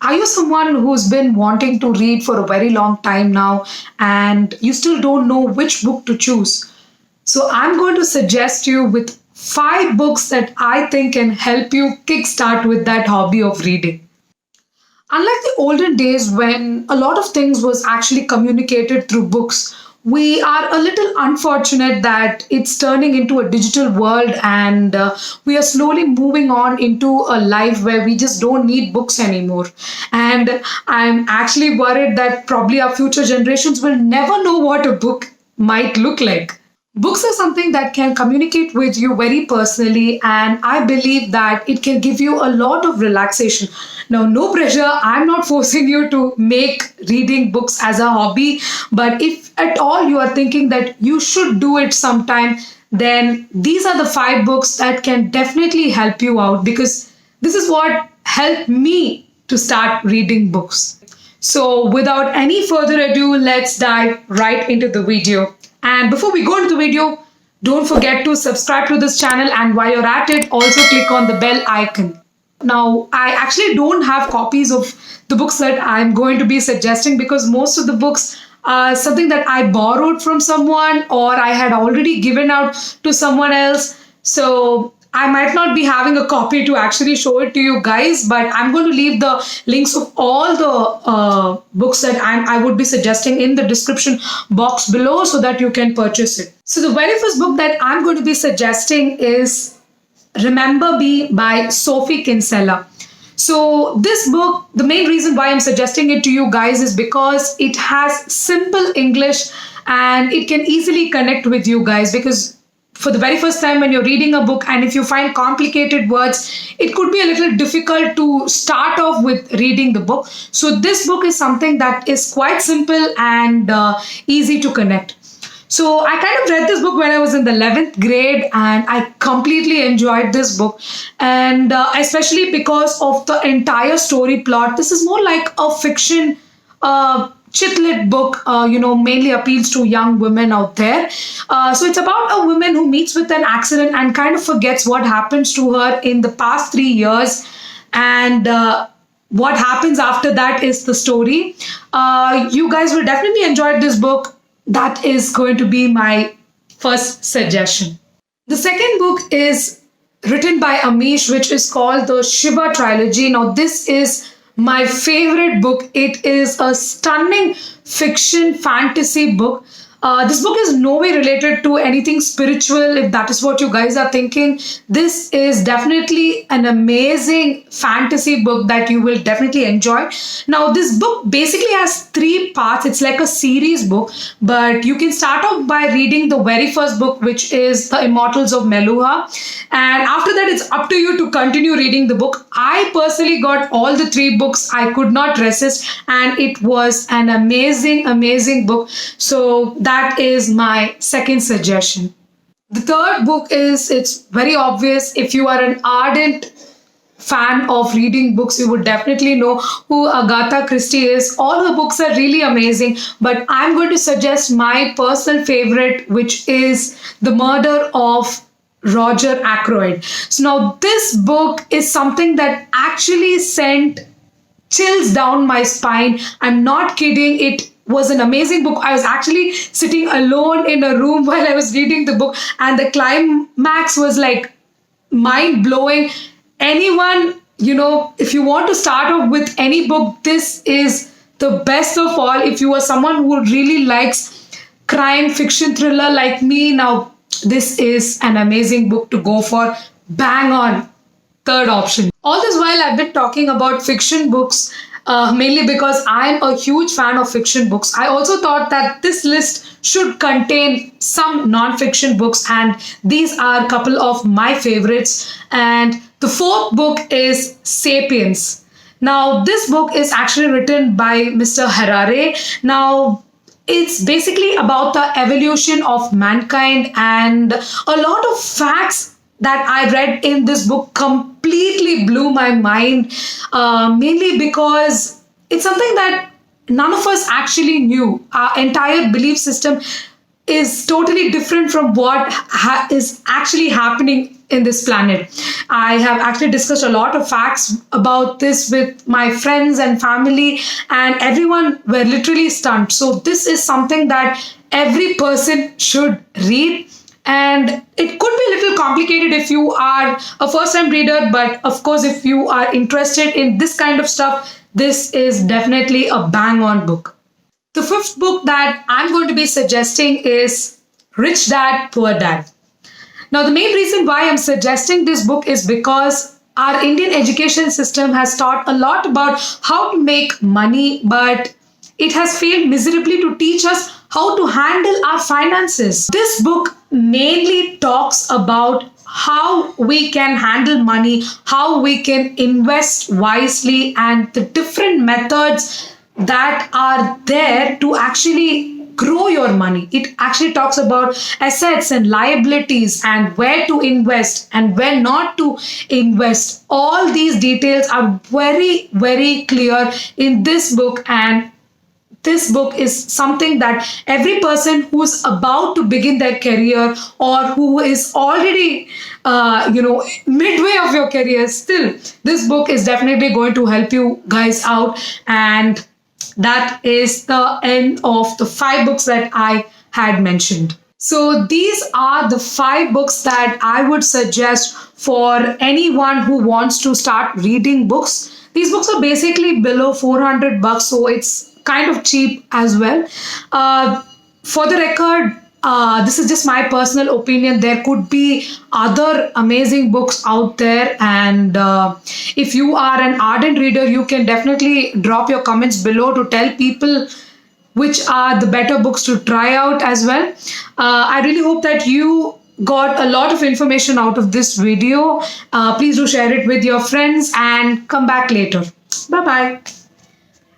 Are you someone who's been wanting to read for a very long time now and you still don't know which book to choose? So, I'm going to suggest you with 5 books that I think can help you kickstart with that hobby of reading. Unlike the olden days when a lot of things was actually communicated through books, we are a little unfortunate that it's turning into a digital world and we are slowly moving on into a life where we just don't need books anymore. And I'm actually worried that probably our future generations will never know what a book might look like. Books are something that can communicate with you very personally, and I believe that it can give you a lot of relaxation. Now, no pressure, I'm not forcing you to make reading books as a hobby, but if at all you are thinking that you should do it sometime, then these are the 5 books that can definitely help you out because this is what helped me to start reading books. So, without any further ado, let's dive right into the video. And before we go into the video, don't forget to subscribe to this channel, and while you're at it, also click on the bell icon. Now, I actually don't have copies of the books that I'm going to be suggesting because most of the books are something that I borrowed from someone or I had already given out to someone else. So I might not be having a copy to actually show it to you guys, but I'm going to leave the links of all the books that I would be suggesting in the description box below so that you can purchase it. So the very first book that I'm going to be suggesting is Remember Me by Sophie Kinsella. So this book, the main reason why I'm suggesting it to you guys is because it has simple English and it can easily connect with you guys because for the very first time when you're reading a book and if you find complicated words, it could be a little difficult to start off with reading the book. So this book is something that is quite simple and easy to connect. So I kind of read this book when I was in the 11th grade and I completely enjoyed this book. And especially because of the entire story plot, this is more like a fiction chitlit book, mainly appeals to young women out there. So it's about a woman who meets with an accident and kind of forgets what happens to her in the past 3 years. And what happens after that is the story. You guys will definitely enjoy this book. That is going to be my first suggestion. The second book is written by Amish, which is called the Shiva Trilogy. Now, this is my favorite book. It is a stunning fiction fantasy book. This book is no way related to anything spiritual, if that is what you guys are thinking. This is definitely an amazing fantasy book that you will definitely enjoy. Now, this book basically has 3 parts. It's like a series book, but you can start off by reading the very first book, which is The Immortals of Meluha. And after that, it's up to you to continue reading the book. I personally got all the 3 books. I could not resist, and it was an amazing, amazing book. So that is my second suggestion. The third book it's very obvious. If you are an ardent fan of reading books, you would definitely know who Agatha Christie is. All her books are really amazing, but I'm going to suggest my personal favorite, which is The Murder of Roger Ackroyd. So now this book is something that actually sent chills down my spine. I'm not kidding. It was an amazing book. I was actually sitting alone in a room while I was reading the book, and the climax was like mind blowing. Anyone, if you want to start off with any book, this is the best of all. If you are someone who really likes crime fiction thriller like me, now this is an amazing book to go for. Bang on. Third option. All this while I've been talking about fiction books, mainly because I'm a huge fan of fiction books. I also thought that this list should contain some non-fiction books, and these are a couple of my favorites. And the fourth book is Sapiens. Now, this book is actually written by Mr. Harari. Now, it's basically about the evolution of mankind, and a lot of facts that I read in this book completely blew my mind, mainly because it's something that none of us actually knew. Our entire belief system is totally different from what is actually happening in this planet. I have actually discussed a lot of facts about this with my friends and family, and everyone were literally stunned. So, this is something that every person should read. And it could be a little complicated if you are a first time reader, but of course, if you are interested in this kind of stuff, this is definitely a bang on book. The fifth book that I'm going to be suggesting is Rich Dad, Poor Dad. Now, the main reason why I'm suggesting this book is because our Indian education system has taught a lot about how to make money, but it has failed miserably to teach us how to handle our finances. This book mainly talks about how we can handle money, how we can invest wisely, and the different methods that are there to actually grow your money. It actually talks about assets and liabilities and where to invest and where not to invest. All these details are very, very clear in this book, and this book is something that every person who's about to begin their career or who is already midway of your career, still this book is definitely going to help you guys out. And that is the end of the 5 books that I had mentioned. So these are the 5 books that I would suggest for anyone who wants to start reading books. These books are basically below 400 bucks, so it's kind of cheap as well. For the record, this is just my personal opinion. There could be other amazing books out there, and if you are an ardent reader, you can definitely drop your comments below to tell people which are the better books to try out as well. I really hope that you got a lot of information out of this video. Please do share it with your friends and come back later. Bye bye.